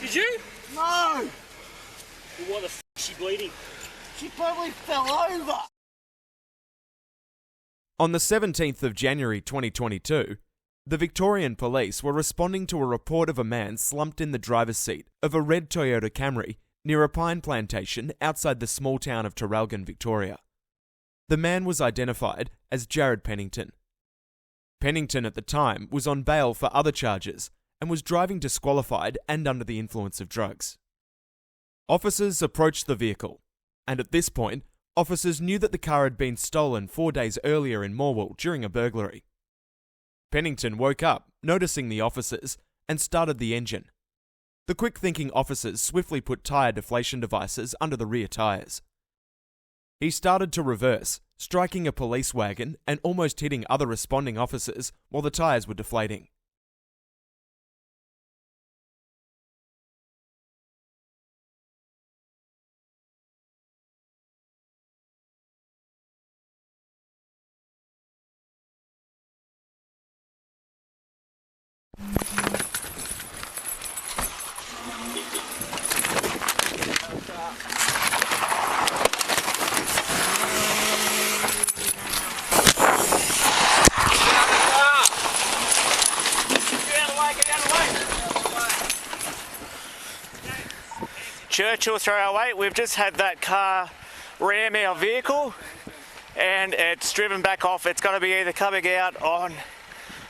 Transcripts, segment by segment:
Did you? No! Well, why the f*** is she bleeding? She probably fell over. On the 17th of January 2022, the Victorian Police were responding to a report of a man slumped in the driver's seat of a red Toyota Camry near a pine plantation outside the small town of Traralgon, Victoria. The man was identified as Jared Pennington. Pennington at the time was on bail for other charges and was driving disqualified and under the influence of drugs. Officers approached the vehicle, and at this point, officers knew that the car had been stolen 4 days earlier in Morwell during a burglary. Pennington woke up, noticing the officers, and started the engine. The quick-thinking officers swiftly put tyre deflation devices under the rear tyres. He started to reverse, striking a police wagon and almost hitting other responding officers while the tyres were deflating. Churchill 308, we've just had that car ram our vehicle and it's driven back off. It's going to be either coming out on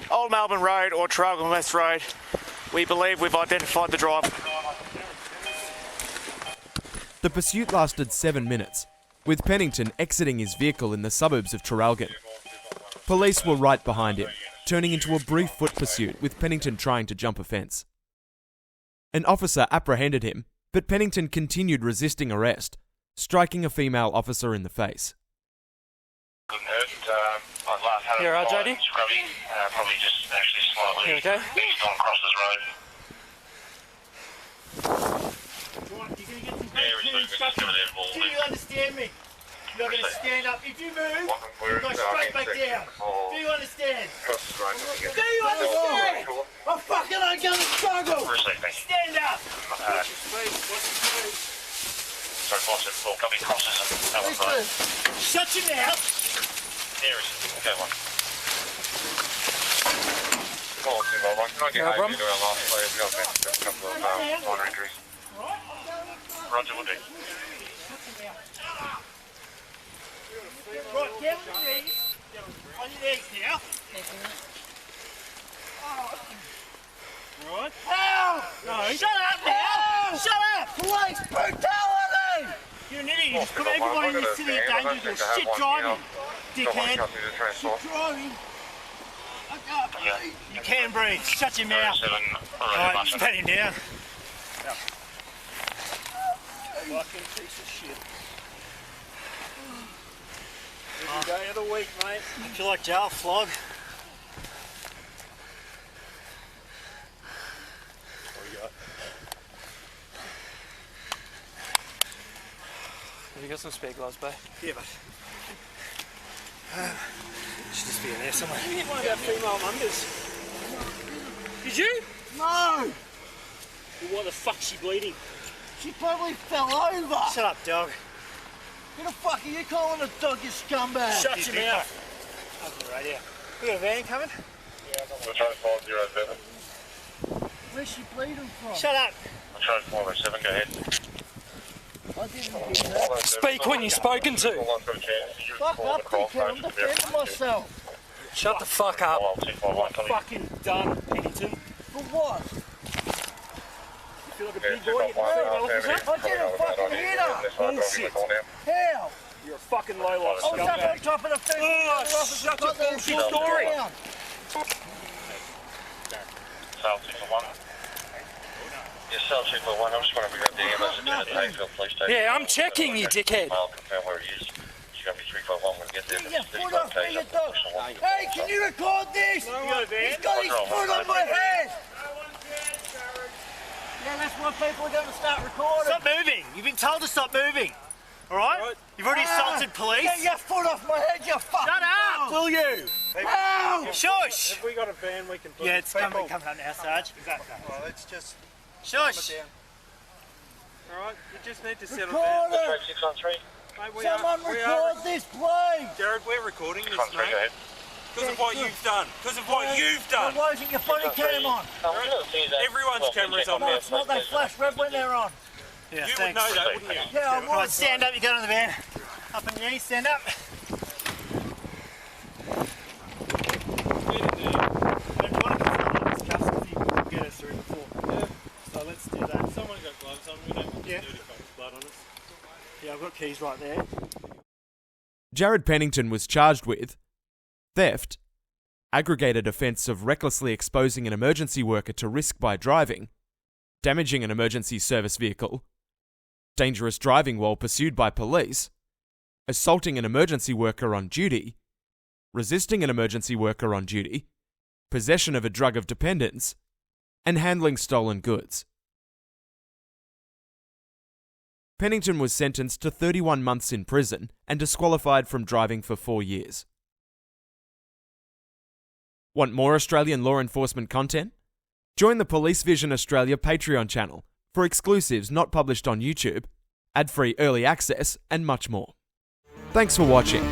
Old Melbourne Road or Traralgon West Road. We believe we've identified the driver. The pursuit lasted 7 minutes, with Pennington exiting his vehicle in the suburbs of Traralgon. Police were right behind him, turning into a brief foot pursuit with Pennington trying to jump a fence. An officer apprehended him, but Pennington continued resisting arrest, striking a female officer in the face. You alright, JD? Probably just actually slightly You okay? east on Crossers Road. Do you understand me? You're going to stand up. If you move, you go straight back down. Do you understand? Do you understand? I'm fucking going to struggle. Stand up. Sorry, boss, it will be crosses and that one road. Shut your mouth. There is it. Okay, one. Call 251. Can I get over to our last player? We've got a couple of minor injuries. Roger, will do. Right, get on your knees. On your knees now. Right. Ow! No. Shut up now! Shut up! Police brutality! You're an idiot. You just put everyone in this city at danger with your shit driving, dickhead. Shit driving. I can't breathe. You can breathe. Shut your mouth. Alright, stand him down. Fucking piece of shit. Every day of the week, mate. I feel like jail flog. What do you got? Have you got some spare gloves, babe? Yeah, but Should just be in there somewhere. you hit one of our female members. Did you? No! Well, why the fuck is she bleeding? She probably fell over. Shut up, dog. Who the fuck are you calling a dog, you scumbag? Shut your mouth. Up the radio. We got a van coming? Yeah, we're trying to follow 07. Where's she bleeding from? Shut up. I'm trying to follow 07, go ahead. I didn't hear that. Speak when you're spoken to. Fuck up, dickhead. I'm defending myself. Shut the fuck up. Fucking done, Pennington. For what? You feel like a big boy, you I didn't fucking hit her. Bullshit. How? You're a fucking low-life I was up on scumbag. top of the fence. Oh, shut your bullshit story. Sale 241. Yeah, sale 241. I'm just wondering if we got the ambulance into the Hayfield Police Station. Yeah, I'm checking you, dickhead. I'll confirm where he is. She's going to be 351 when we get there. Get your foot off me, you dog. Hey, can you record this? He's got his foot on my head. Yeah, that's why people are going to start recording. Stop moving. You've been told to stop moving. All right? You've already assaulted police. Get your foot off my head, you fucking Shut up, will you? Ow! Shush. Have we got a van we can put Yeah, it's people? coming out now, Sarge. Well, let's just Shush. Alright, you just need to settle Record down. it! 613. Mate, Someone record this, please! Jared, we're recording this, 613, go mate. ahead. Because of what you've done. Because of what you've done. Why isn't your body cam on? Everyone's camera's on. No, it's not. They flash red when they're on. Yeah, You would thanks. know that, wouldn't you? Yeah, I Right, would. stand up, you go to the van. Up on your knees, stand up. Get in there. And you want to confront this cuss because you couldn't get us through before. Yeah. So let's do that. Someone got gloves on. We don't want Yeah. dirty fucking blood on us. Yeah, I've got keys right there. Jared Pennington was charged with theft, aggravated offence of recklessly exposing an emergency worker to risk by driving, damaging an emergency service vehicle, dangerous driving while pursued by police, assaulting an emergency worker on duty, resisting an emergency worker on duty, possession of a drug of dependence, and handling stolen goods. Pennington was sentenced to 31 months in prison and disqualified from driving for 4 years. Want more Australian law enforcement content? Join the Police Vision Australia Patreon channel for exclusives not published on YouTube, ad-free early access, and much more. Thanks for watching.